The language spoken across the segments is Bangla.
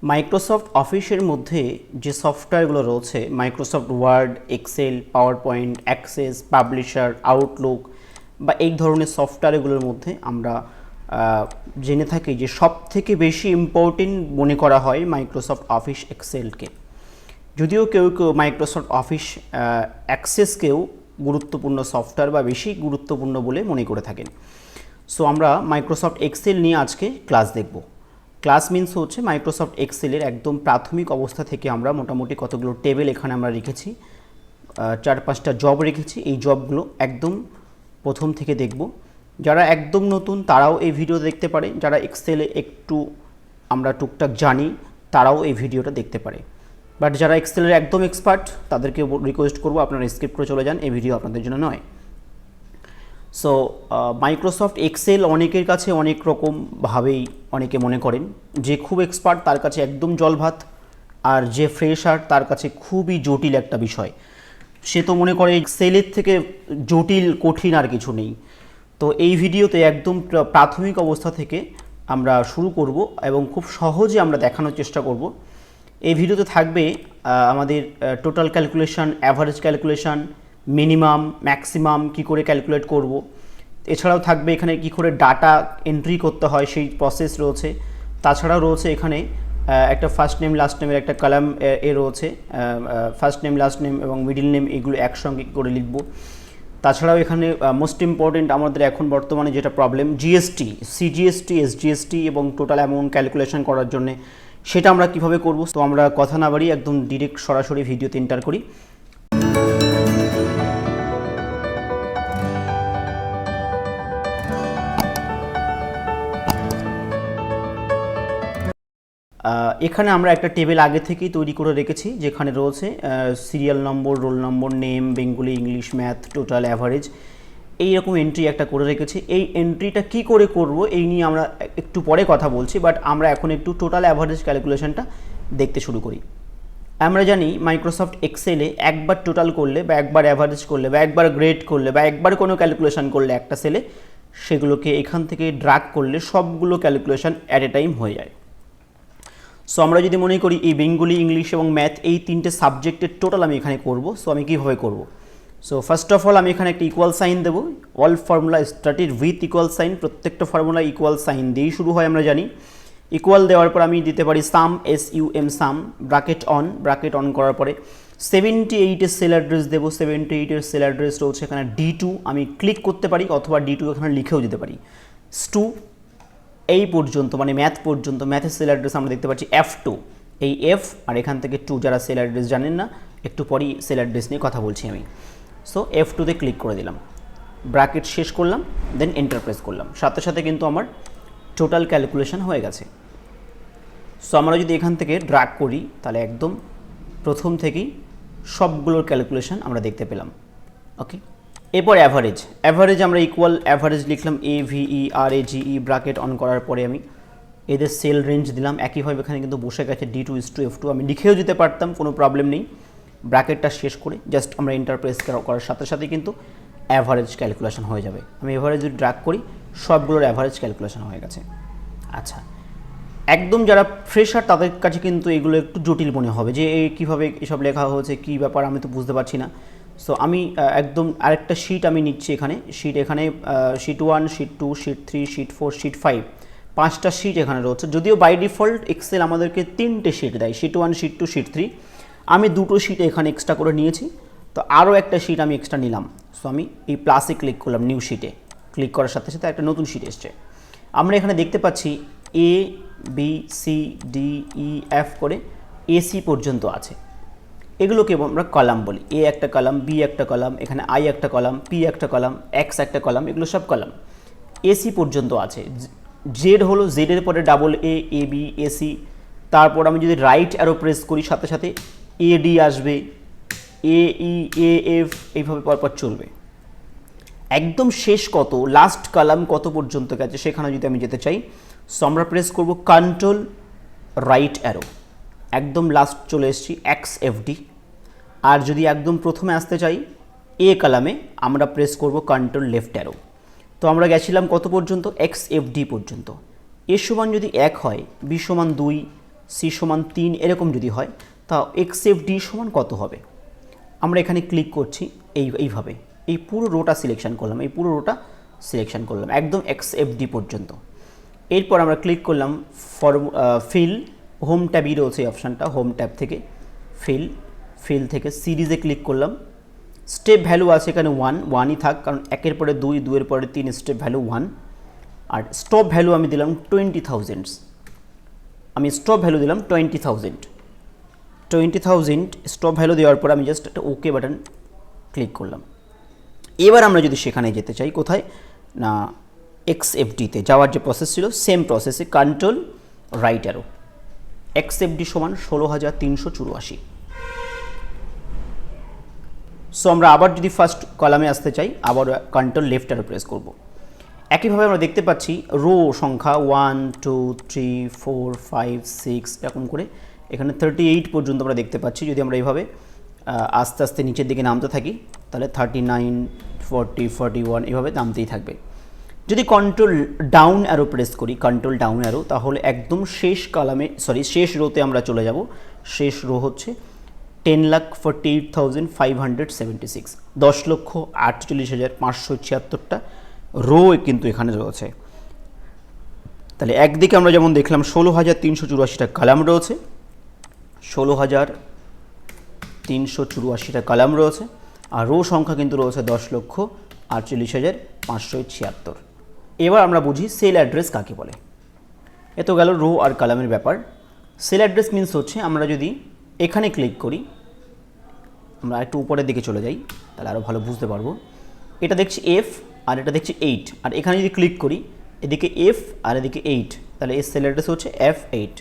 মাইক্রোসফট অফিসের মধ্যে যে সফটওয়্যারগুলো রয়েছে, Microsoft Word, Excel, PowerPoint, Access, Publisher, Outlook বা এই ধরনের সফটওয়্যারগুলোর মধ্যে আমরা জেনে থাকি যে সবথেকে বেশি ইম্পর্টেন্ট মনে করা হয় মাইক্রোসফট অফিস এক্সেলকে। যদিও কেউ কেউ মাইক্রোসফট অফিস অ্যাক্সেসকেও গুরুত্বপূর্ণ সফটওয়্যার বা বেশি গুরুত্বপূর্ণ বলে মনে করে থাকেন। সো আমরা মাইক্রোসফট এক্সেল নিয়ে আজকে ক্লাস দেখব। ক্লাস মিনস হচ্ছে মাইক্রোসফট এক্সেলের একদম প্রাথমিক অবস্থা থেকে আমরা মোটামুটি কতগুলো টেবিল এখানে আমরা রেখেছি, 4-5টা জব রেখেছি। এই জবগুলো একদম প্রথম থেকে দেখব। যারা একদম নতুন তারাও এই ভিডিও দেখতে পারে, যারা এক্সেলে একটু আমরা টুকটাক জানি তারাও এই ভিডিওটা দেখতে পারে। বাট যারা এক্সেলের একদম এক্সপার্ট তাদেরকে রিকোয়েস্ট করবো আপনারা স্কিপ করে চলে যান, এই ভিডিও আপনাদের জন্য নয়। সো মাইক্রোসফট এক্সেল অনেকের কাছে অনেক রকমভাবেই অনেকে মনে করেন। যে খুব এক্সপার্ট তার কাছে একদম জলভাত, আর যে ফ্রেশার তার কাছে খুবই জটিল একটা বিষয়। সে তো মনে করে এক্সেলের থেকে জটিল কঠিন আর কিছু নেই। তো এই ভিডিওতে একদম প্রাথমিক অবস্থা থেকে আমরা শুরু করব এবং খুব সহজে আমরা দেখানোর চেষ্টা করব। এই ভিডিওতে থাকবে আমাদের total calculation, average calculation, minimum, maximum কী করে ক্যালকুলেট করব। এছাড়াও থাকবে এখানে কী করে ডাটা এন্ট্রি করতে হয় সেই প্রসেস রয়েছে। তাছাড়াও রয়েছে এখানে একটা ফার্স্ট নেম লাস্ট নেমের একটা কলাম রয়েছে, ফার্স্ট নেম লাস্ট নেম এবং মিডল নেম এগুলো একসঙ্গে করে লিখব। তাছাড়াও এখানে মোস্ট ইম্পর্টেন্ট আমাদের এখন বর্তমানে যেটা প্রবলেম, জিএসটি, সিজিএসটি, এসজিএসটি এবং টোটাল অ্যামাউন্ট ক্যালকুলেশন করার জন্য সেটা আমরা কিভাবে করব। তো আমরা কথা না বাড়ি একদম ডিরেক্ট সরাসরি ভিডিওতে এন্টার করি। এখানে আমরা একটা টেবিল আগে থেকেই তৈরি করে রেখেছি, যেখানে রয়েছে serial number, role number, name, Bengali, English, math, total, average, এইরকম এন্ট্রি একটা করে রেখেছি। এই এন্ট্রিটা কি করে করব এই নিয়ে আমরা একটু পরে কথা বলছি, বাট আমরা এখন একটু টোটাল অ্যাভারেজ ক্যালকুলেশনটা দেখতে শুরু করি। আমরা জানি মাইক্রোসফট এক্সেলে একবার টোটাল করলে বা একবার অ্যাভারেজ করলে বা একবার গ্রেড করলে বা একবার কোনো ক্যালকুলেশন করলে একটা সেলে, সেগুলোকে এখান থেকে ড্রাগ করলে সবগুলো ক্যালকুলেশন অ্যাট এ টাইম হয়ে যায়। সো আমরা যদি মনে করি এই বেঙ্গলি, ইংলিশ এবং ম্যাথ এই তিনটে সাবজেক্টের টোটাল আমি এখানে করব। সো আমি কীভাবে করব? সো ফার্স্ট অফ অল আমি এখানে একটা ইকুয়াল সাইন দেবো। All formula started with equal sign. প্রত্যেকটা ফর্মুলা ইকুয়াল সাইন দিয়েই শুরু হয় আমরা জানি। ইকুয়াল দেওয়ার পর আমি দিতে পারি সাম, SUM, সাম, ব্র্যাকেট অন করার পরে 78-এর সেল অ্যাড্রেস দেবো। 78-এর সেল অ্যাড্রেস রয়েছে এখানে D2, আমি ক্লিক করতে পারি অথবা D2 এখানে লিখেও দিতে পারি। S2 এই পর্যন্ত মানে ম্যাথ পর্যন্ত, ম্যাথের সেল অ্যাড্রেস আমরা দেখতে পাচ্ছি F2, এই F আর এখান থেকে 2। যারা সেল অ্যাড্রেস জানেন না, একটু পরেই সেল অ্যাড্রেস নিয়ে কথা বলছি আমি। সো F2তে ক্লিক করে দিলাম, ব্র্যাকেট শেষ করলাম, দেন এন্টার প্রেস করলাম। সাথে সাথে কিন্তু আমার টোটাল ক্যালকুলেশন হয়ে গেছে। সো আমরা যদি এখান থেকে ড্র্যাগ করি তাহলে একদম প্রথম থেকেই সবগুলোর ক্যালকুলেশন আমরা দেখতে পেলাম। ওকে, এরপর অ্যাভারেজ আমরা ইকুয়াল অ্যাভারেজ লিখলাম, AVERAGE, ব্র্যাকেট অন করার পরে আমি এদের সেল রেঞ্জ দিলাম। একইভাবে এখানে কিন্তু বসে গেছে D2:F2, আমি লিখেও দিতে পারতাম, কোনো প্রবলেম নেই। ব্র্যাকেটটা শেষ করে জাস্ট আমরা এন্টার প্রেস করার সাথে সাথে কিন্তু অ্যাভারেজ ক্যালকুলেশন হয়ে যাবে। আমি অ্যাভারেজ যদি ড্র্যাগ করি সবগুলোর অ্যাভারেজ ক্যালকুলেশন হয়ে গেছে। আচ্ছা, একদম যারা ফ্রেশার তাদের কাছে কিন্তু এগুলো একটু জটিল মনে হবে যে কীভাবে এসব লেখা হয়েছে, কী ব্যাপার, আমি তো বুঝতে পারছি না। সো আমি একদম আরেকটা শিট আমি নিচ্ছি এখানে। Sheet 1, sheet 2, sheet 3, sheet 4, sheet 5, 5টা শিট এখানে রয়েছে। যদিও বাই ডিফল্ট এক্সেল আমাদেরকে 3টে শিট দেয়, শিট 1, শিট 2, শিট 3। আমি 2টো শিট এখানে এক্সট্রা করে নিয়েছি, তো আরও একটা শিট আমি এক্সট্রা নিলাম। সো আমি এই প্লাসে ক্লিক করলাম, নিউ শিটে ক্লিক করার সাথে সাথে একটা নতুন শিট এসছে। আমরা এখানে দেখতে পাচ্ছি ABCDEF করে AC পর্যন্ত আছে। এগুলোকে আমরা কলাম বলি। A একটা কলাম, B একটা কলাম, এখানে I একটা কলাম, P একটা কলাম, X একটা কলাম, এগুলো সব কলাম। AC পর্যন্ত আছে। Z হলো, Z এর পরে AA, AB, AC। তারপর আমি যদি রাইট অ্যারো প্রেস করি সাথে সাথে AD আসবে, AEAF, এইভাবে পরপর চলবে। একদম শেষ কত, লাস্ট কলাম কত পর্যন্ত গেছে সেখানে যদি আমি যেতে চাই, সো আমরা প্রেস করব কন্ট্রোল রাইট অ্যারো, একদম লাস্ট চলে এসেছি XFD। আর যদি একদম প্রথমে আসতে চাই A কলামে, আমরা প্রেস করব কন্ট্রোল লেফট অ্যারো। তো আমরা গেছিলাম কত পর্যন্ত, XFD পর্যন্ত। A সমান যদি 1 হয়, B সমান 2, সি সমান 3 এরকম যদি হয় তা এক্সএফডি সমান কত হবে। আমরা এখানে ক্লিক করছি এইভাবে, এই পুরো রোটা সিলেকশন করলাম, এই পুরো রোটা সিলেকশন করলাম একদম এক্সএফডি পর্যন্ত। এরপর আমরা ক্লিক করলাম ফিল, হোম ট্যাবই রয়েছে এই অপশানটা, হোম ট্যাব থেকে ফিল থেকে সিরিজে ক্লিক করলাম। স্টেপ ভ্যালু আছে এখানে 1ই থাক, কারণ 1-এর পরে 2, 2-এর পরে 3, স্টেপ ভ্যালু 1। আর স্টপ ভ্যালু আমি দিলাম 20,000, আমি স্টপ ভ্যালু দিলাম 20,000 স্টপ ভ্যালু দেওয়ার পর আমি জাস্ট একটা ওকে বাটন ক্লিক করলাম। এবার আমরা যদি সেখানে যেতে চাই, কোথায় না এক্সএফডিতে যাওয়ার যে প্রসেস ছিল সেম প্রসেসে কন্ট্রোল রাইট অ্যারো, এক্সএফডি সমান 16,384। সো আমরা আবার যদি ফার্স্ট কলামে আসতে চাই, আবার কন্ট্রোল লেফট অ্যারো প্রেস করব। একইভাবে আমরা দেখতে পাচ্ছি রো সংখ্যা 1 2 3 4 5 6 এরকম করে এখানে 38 পর্যন্ত আমরা দেখতে পাচ্ছি। যদি আমরা এইভাবে আস্তে আস্তে নিচের দিকে নামতে থাকি তাহলে 39 40 41 এভাবে নামতেই থাকবে। যদি কন্ট্রোল ডাউন অ্যারো প্রেস করি, কন্ট্রোল ডাউন অ্যারো, তাহলে একদম শেষ কলামে শেষ রোতে আমরা চলে যাব। শেষ রো হচ্ছে 10,48,576, 10,48,576টা রো কিন্তু এখানে রয়েছে। তাহলে একদিকে আমরা যেমন দেখলাম 16,384টা কলাম রয়েছে, 16,384টা কলাম রয়েছে, আর রো সংখ্যা কিন্তু রয়েছে 10,48,576। এবার আমরা বুঝি সেল অ্যাড্রেস কাকে বলে। এ তো গেল রো আর কলামের ব্যাপার। সেল অ্যাড্রেস মিনস হচ্ছে আমরা যদি এখানে ক্লিক করি, আমরা একটু উপরের দিকে চলে যাই তাহলে আরও ভালো বুঝতে পারবো। এটা দেখছি F আর এটা দেখছি 8, আর এখানে যদি ক্লিক করি এদিকে F আর এদিকে 8, তাহলে এর সেল অ্যাড্রেস হচ্ছে F8।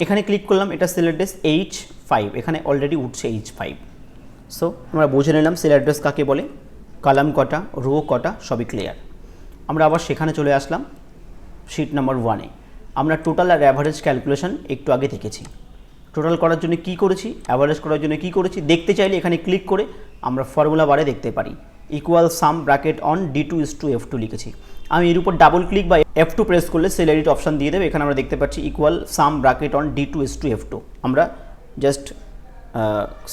এখানে ক্লিক করলাম, এটা সেল অ্যাড্রেস H5, এখানে অলরেডি উঠছে H5। সো আমরা বুঝে নিলাম সেল অ্যাড্রেস কাকে বলে, কলাম কটা, রো কটা, সবই ক্লিয়ার। আমরা আবার সেখানে চলে আসলাম শিট নাম্বার 1-এ। আমরা টোটাল আর অ্যাভারেজ ক্যালকুলেশন একটু আগে দেখেছি। টোটাল করার জন্য কি করেছি, অ্যাভারেজ করার জন্য কি করেছি দেখতে চাইলে এখানে ক্লিক করে আমরা ফর্মুলা বারে দেখতে পারি। Equal some bracket on D2:F2 লিখেছি। আমি এর উপর ডাবল ক্লিক বা F2 প্রেস করলে সেল এডিট অপশান দিয়ে দেবে। এখানে আমরা দেখতে পাচ্ছি equal some bracket on D2:F2। আমরা জাস্ট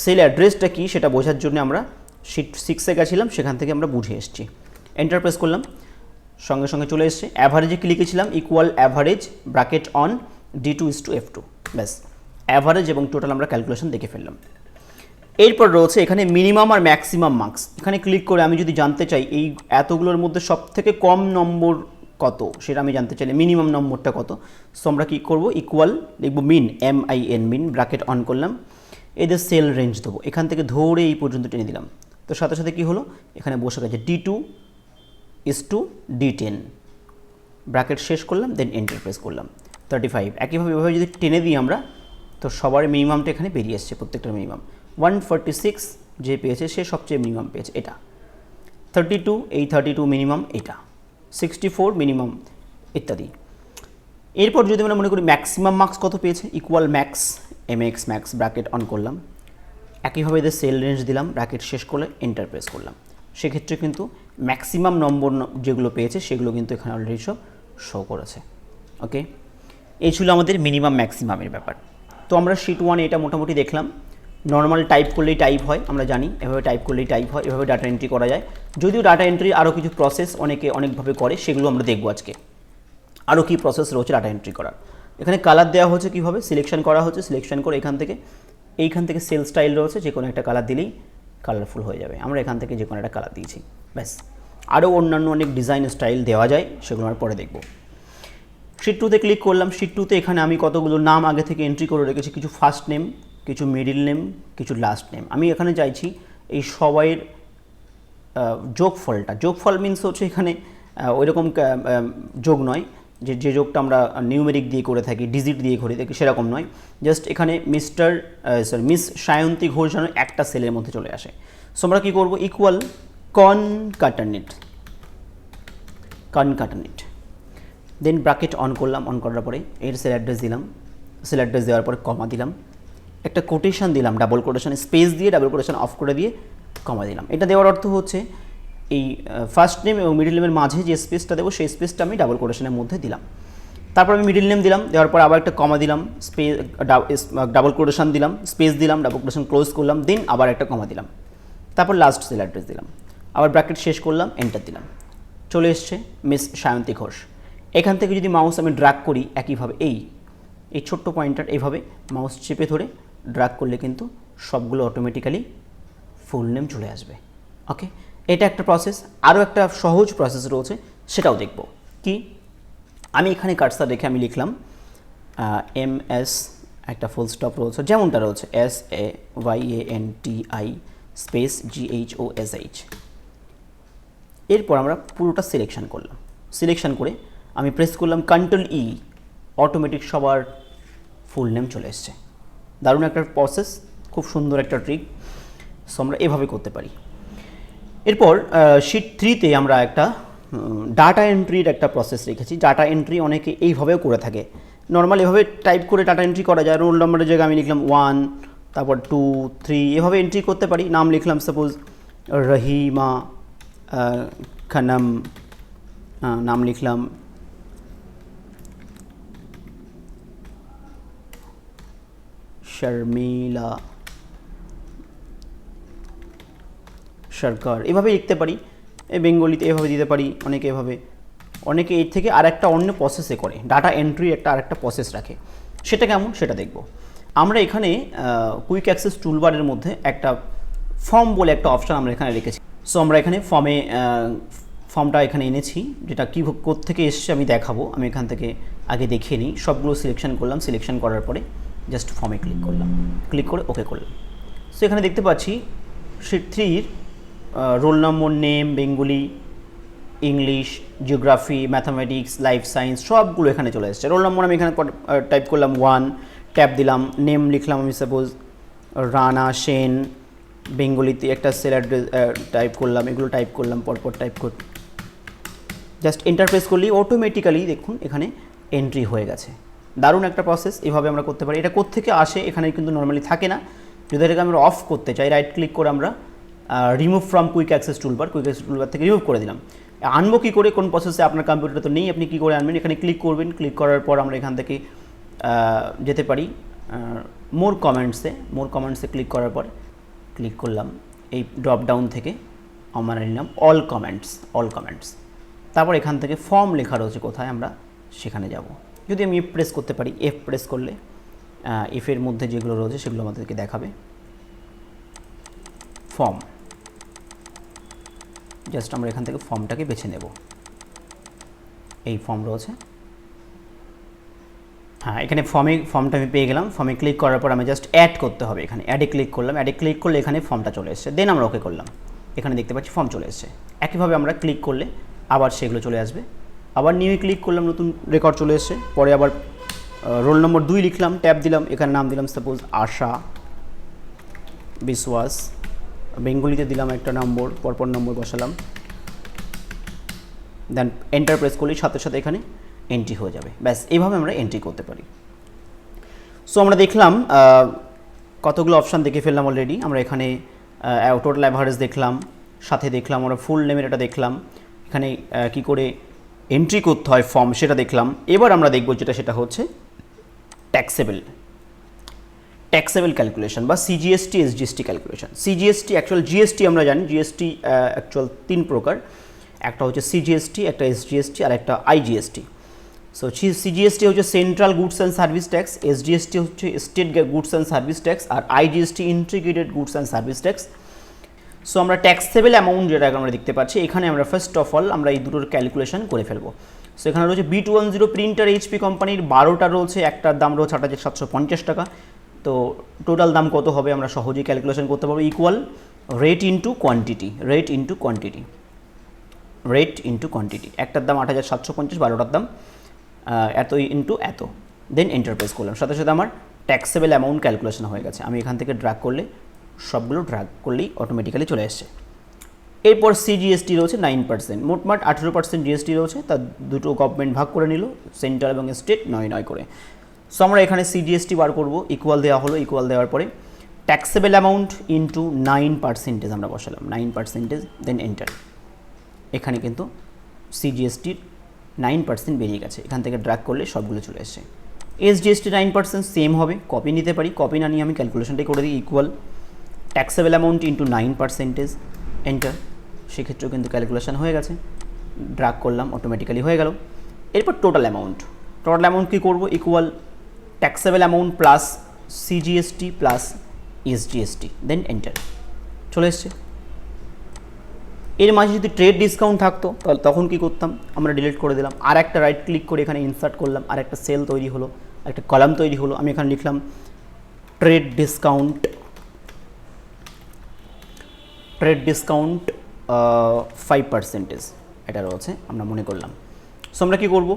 সেল অ্যাড্রেসটা কী সেটা বোঝার জন্য আমরা শিট 6-এ গেছিলাম, সেখান থেকে আমরা বুঝে এসেছি। এন্টার প্রেস করলাম, সঙ্গে সঙ্গে চলে এসছে। অ্যাভারেজে কি লিখেছিলাম, equal average bracket on D2:F2, ব্যাস অ্যাভারেজ এবং টোটাল আমরা ক্যালকুলেশন দেখে ফেললাম। এরপর রয়েছে এখানে মিনিমাম আর ম্যাক্সিমাম মার্কস। এখানে ক্লিক করে আমি যদি জানতে চাই এই এতগুলোর মধ্যে সবথেকে কম নম্বর কত সেটা আমি জানতে চাইলে মিনিমাম নম্বরটা কত। সো আমরা কী করবো, ইকুয়াল লিখবো মিন, MIN মিন, ব্র্যাকেট অন করলাম। এদের সেল রেঞ্জ দেবো, এখান থেকে ধরে এই পর্যন্ত টেনে দিলাম। তো সাথে সাথে কী হলো, এখানে বসে গেছে D2:D10, ব্র্যাকেট শেষ করলাম, দেন এন্টার প্রেস করলাম। 35। একইভাবে এভাবে যদি টেনে দিই আমরা, তো সবার মিনিমামটা এখানে বেরিয়ে এসছে, প্রত্যেকটার মিনিমাম। 146 যে পেয়েছে সে সবচেয়ে মিনিমাম পেয়েছে, এটা 32, এই 32 মিনিমাম, এটা 64 মিনিমাম, ইত্যাদি। এরপর যদি আমরা মনে করি ম্যাক্সিমাম মার্কস কত পেয়েছে, equal max, MX max, bracket on করলাম। একইভাবে এদের সেল রেঞ্জ দিলাম, ব্র্যাকেট শেষ করলে এন্টার প্রেস করলাম। সেক্ষেত্রে কিন্তু ম্যাক্সিমাম নম্বর যেগুলো পেয়েছে সেগুলো কিন্তু এখানে অলরেডি সব শো করেছে। ওকে, এই ছিল আমাদের মিনিমাম ম্যাক্সিমামের ব্যাপার। তো আমরা শিট 1 এটা মোটামুটি দেখলাম। নর্মাল টাইপ করলেই টাইপ হয়, আমরা জানি এভাবে টাইপ করলেই টাইপ হয়, এভাবে ডাটা এন্ট্রি করা যায়। যদিও ডাটা এন্ট্রি আরও কিছু প্রসেস অনেকে অনেকভাবে করে, সেগুলো আমরা দেখব আজকে। আরও কী প্রসেস রয়েছে ডাটা এন্ট্রি করার। এখানে কালার দেওয়া হচ্ছে কীভাবে, সিলেকশন করা হচ্ছে, সিলেকশন করে এইখান থেকে সেল স্টাইল রয়েছে, যে কোনো একটা কালার দিলেই কালারফুল হয়ে যাবে। আমরা এখান থেকে যে কোনো একটা কালার দিয়েছি, ব্যাস। আরও অন্যান্য অনেক ডিজাইন স্টাইল দেওয়া যায়, সেগুলো আমরা পরে দেখব। শিট 2-তে ক্লিক করলাম। শিট 2-তে এখানে আমি কতগুলো নাম আগে থেকে এন্ট্রি করে রেখেছি, কিছু ফার্স্ট নেম, কিছু মিডিল নেম, কিছু লাস্ট নেম। আমি এখানে চাইছি এই সবাইয়ের যোগফল মিনস হচ্ছে এখানে ওইরকম যোগ নয় যে যোগটা আমরা নিউমেরিক দিয়ে করে থাকি, ডিজিট দিয়ে করে থাকি, সেরকম নয়। জাস্ট এখানে মিস সায়ন্তী ঘোষ যেন একটা সেলের মধ্যে চলে আসে। সো আমরা কী করবো, ইকুয়াল কনকাটানেট, দেন ব্র্যাকেট অন করলাম। অন করার পরে এর সেল অ্যাড্রেস দিলাম, সেল অ্যাড্রেস দেওয়ার পরে কমা দিলাম, একটা কোটেশন দিলাম, ডাবল কোটেশন স্পেস দিয়ে ডাবল কোটেশন অফ করে দিয়ে কমা দিলাম। এটা দেওয়ার অর্থ হচ্ছে এই ফার্স্ট নেম এবং মিডল নেমের মাঝে যে স্পেসটা দেবো সেই স্পেসটা আমি ডাবল কোটেশনের মধ্যে দিলাম। তারপর আমি মিডল নেম দিলাম, দেওয়ার পর আবার একটা কমা দিলাম, স্পেস ডাবল কোটেশন দিলাম, স্পেস দিলাম, ডাবল কোটেশন ক্লোজ করলাম, দেন আবার একটা কমা দিলাম, তারপর লাস্ট সেল অ্যাড্রেস দিলাম, আবার ব্র্যাকেট শেষ করলাম, এন্টার দিলাম, চলে এসছে মিস সায়ন্তী ঘোষ। এখান থেকে যদি মাউস আমি ড্র্যাগ করি একইভাবে এই ছোট্ট পয়েন্টার এইভাবে মাউস চেপে ধরে ড্র্যাগ করলে কিন্তু সবগুলো অটোমেটিক্যালি ফুল নেম চলে আসবে। ওকে, এটা একটা প্রসেস। আরও একটা সহজ প্রসেস রয়েছে, সেটাও দেখব। কি, আমি এখানে কার্সার রেখে আমি লিখলাম MS, একটা ফুল স্টপ রয়েছে যেমনটা রয়েছে SAYANTI স্পেস GHOSH। এরপর আমরা পুরোটা সিলেকশন করলাম, সিলেকশন করে আমি প্রেস করলাম Ctrl-E, অটোমেটিক সবার ফুল নেম চলে এসছে। দারুণ একটা প্রসেস, খুব সুন্দর একটা ট্রিক। সো আমরা এভাবে করতে পারি। এরপর শিট 3তে আমরা একটা ডাটা এন্ট্রির একটা প্রসেস রেখেছি। ডাটা এন্ট্রি অনেকে এইভাবেও করে থাকে, নর্মাল এভাবে টাইপ করে ডাটা এন্ট্রি করা যায়। রোল নম্বরের জায়গায় আমি লিখলাম 1, তারপর 2, 3 এভাবে এন্ট্রি করতে পারি। নাম লিখলাম সাপোজ রহিমা খানম, নাম লিখলাম শর্মিলা সরকার, এভাবে লিখতে পারি। এই বেঙ্গলিতে এভাবে দিতে পারি, অনেকে এভাবে, অনেকে এর থেকে আর একটা অন্য প্রসেসে করে, ডাটা এন্ট্রি একটা আরেকটা প্রসেস রাখে। সেটা কেমন সেটা দেখব। আমরা এখানে কুইক অ্যাক্সেস টুলবারের মধ্যে একটা ফর্ম বলে একটা অপশান আমরা এখানে রেখেছি। সো আমরা এখানে ফর্মটা এখানে এনেছি, যেটা কী কোত্থেকে এসছে আমি দেখাবো। আমি এখান থেকে আগে দেখিয়ে নিই। সবগুলো সিলেকশন করলাম, সিলেকশন করার পরে জাস্ট ফর্মে ক্লিক করলাম, ক্লিক করে ওকে করলাম। সো এখানে দেখতে পাচ্ছি শিট 3-র roll number, name, Bengali, English, geography, mathematics, life science সবগুলো এখানে চলে এসেছে। রোল নম্বর আমি এখানে টাইপ করলাম 1, ট্যাব দিলাম, নেম লিখলাম আমি সাপোজ রানা সেন, বেঙ্গলিতে একটা সেল অ্যাড্রেস টাইপ করলাম, এগুলো টাইপ করলাম, পরপর টাইপ কর, জাস্ট এন্টারপ্রেস করলেই অটোমেটিক্যালি দেখুন এখানে এন্ট্রি হয়ে গেছে। দারুণ একটা প্রসেস, এভাবে আমরা করতে পারি। এটা কোত্থেকে আসে এখানে কিন্তু নর্মালি থাকে না। যদি এটাকে আমরা অফ করতে চাই, রাইট ক্লিক করে আমরা remove from quick access toolbar, quick access toolbar থেকে রিমুভ করে দিলাম। আনবো কী করে, কোন প্রসেসে, আপনার কম্পিউটারে তো নেই, আপনি কী করে আনবেন, এখানে ক্লিক করবেন। ক্লিক করার পর আমরা এখান থেকে যেতে পারি মোর কমেন্টসে ক্লিক করার পর ক্লিক করলাম, এই ড্রপ ডাউন থেকে আমরা নিলাম অল কমেন্টস। তারপর এখান থেকে ফর্ম লেখা রয়েছে কোথায়, আমরা সেখানে যাব। যদি আমি প্রেস করতে পারি, F প্রেস করলে এফের মধ্যে যেগুলো রয়েছে সেগুলো আমাদেরকে দেখাবে। ফর্ম, জাস্ট আমরা এখান থেকে ফর্মটাকে বেছে নেব। এই ফর্ম রয়েছে, হ্যাঁ এখানে ফর্মটা আমি পেয়ে গেলাম। ফর্মে ক্লিক করার পর আমি জাস্ট অ্যাড করতে হবে, এখানে অ্যাডে ক্লিক করলাম। অ্যাডে ক্লিক করলে এখানে ফর্মটা চলে এসেছে, দেন আমরা ওকে করলাম। এখানে দেখতে পাচ্ছি ফর্ম চলে এসেছে। একইভাবে আমরা ক্লিক করলে আবার সেগুলো চলে আসবে। আবার নিউ ক্লিক করলাম, নতুন রেকর্ড চলে এসেছে। পরে আবার রোল নম্বর 2 লিখলাম, ট্যাব দিলাম, এখানে নাম দিলাম সাপোজ আশা বিশ্বাস, বেঙ্গলিতে দিলাম একটা নম্বর, পরপর নম্বর বসালাম, দেন এন্টার প্রেস করলে সাথে সাথে এখানে এন্ট্রি হয়ে যাবে। ব্যাস এইভাবে আমরা এন্ট্রি করতে পারি। সো আমরা দেখলাম কতগুলো অপশান দেখে ফেললাম অলরেডি। আমরা এখানে টোটাল অ্যাভারেজ দেখলাম, সাথে দেখলাম আমরা ফুল নেমের এটা দেখলাম, এখানে কি করে এন্ট্রি করতে হয় ফর্ম সেটা দেখলাম। এবার আমরা দেখব সেটা হচ্ছে ট্যাক্সেবল ক্যালকুলেশন বা CGST SGST calculation. CGST actual GST আমরা জানি, GST অ্যাকচুয়াল 3 প্রকার, একটা হচ্ছে CGST, একটা SGST আর একটা IGST। সো CGST হচ্ছে central goods and service tax, SGST হচ্ছে state goods and service tax, আর IGST integrated goods and service tax. So আমরা ট্যাক্সেবল অ্যামাউন্ট যেটা আমরা দেখতে পাচ্ছি, এখানে আমরা ফার্স্ট অফ অল আমরা এই দুটোর ক্যালকুলেশন করে ফেলবো। সো এখানে রয়েছে B210 প্রিন্টার HP কোম্পানির 12টা রয়েছে, একটার দাম রয়েছে 8,750 টাকা। তো টোটাল দাম কত হবে আমরা সহজেই ক্যালকুলেশন করতে পারবো, ইকুয়াল রেট ইন্টু কোয়ান্টিটি। একটার দাম 8,750, 12টার দাম এত ইন্টু এত, দেন এন্টারপ্রেস করলাম, সাথে সাথে আমার ট্যাক্সেবল অ্যামাউন্ট ক্যালকুলেশন হয়ে গেছে। আমি এখান থেকে ড্র্যাগ করলে সবগুলো ড্র্যাগ করলেই অটোমেটিক্যালি চলে আসছে। এরপর CGST রয়েছে 9%, মোটমাট 18% GST রয়েছে, তার দুটো গভর্নমেন্ট ভাগ করে নিল, সেন্ট্রাল এবং স্টেট 9 করে। সো আমরা এখানে CGST বার করব, ইকুয়াল দেওয়া হলো, ইকুয়াল দেওয়ার পরে ট্যাক্সেবল অ্যামাউন্ট ইন্টু 9% আমরা বসালাম, 9%, দেন এন্টার। এখানে কিন্তু সিজিএসটির 9% বেরিয়ে গেছে, এখান থেকে ড্র্যাগ করলে সবগুলো চলে এসছে। এসজিএসটি 9% সেম হবে, কপি নিতে পারি, কপি না নিয়ে আমি ক্যালকুলেশনটাই করে দিই, equal taxable amount into 9%, enter. সেক্ষেত্রেও কিন্তু ক্যালকুলেশন হয়ে গেছে, ড্র্যাগ করলাম, অটোমেটিক্যালি হয়ে গেল। এরপর টোটাল অ্যামাউন্ট কী করবো, equal taxable amount plus CGST plus SGST, then enter, চলে এসছে। এর মাঝে যদি ট্রেড ডিসকাউন্ট থাকতো তাহলে তখন কী করতাম, আমরা ডিলিট করে দিলাম, আর একটা রাইট ক্লিক করে এখানে ইনসার্ট করলাম, আর একটা সেল তৈরি হলো, একটা কলাম তৈরি হলো, আমি এখানে লিখলাম ট্রেড ডিসকাউন্ট 5%, এটা রয়েছে, আমরা মনে করলাম। সো আমরা কী করবো,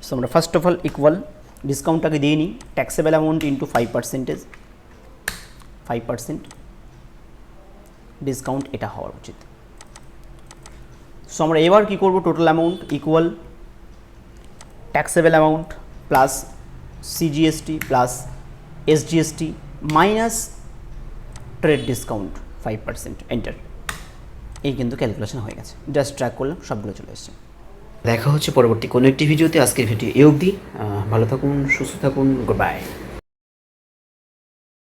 সো আমরা ফার্স্ট অফ অল ইকুয়াল ডিসকাউন্টটাকে দিয়ে নিই, ট্যাক্সেবল অ্যামাউন্ট ইন্টু 5%, ডিসকাউন্ট এটা হওয়ার উচিত। সো আমরা এবার কী করবো, total amount equal taxable amount plus CGST plus SGST minus trade discount 5%, enter. এই কিন্তু ক্যালকুলেশন হয়ে গেছে, জাস্ট ট্র্যাক করলাম, সবগুলো চলে এসছে। দেখা হচ্ছে পরবর্তী কোনো একটি ভিডিওতে। আজকের ভিডিও এই অবধি, ভালো থাকুন, সুস্থ থাকুন, গুড বাই।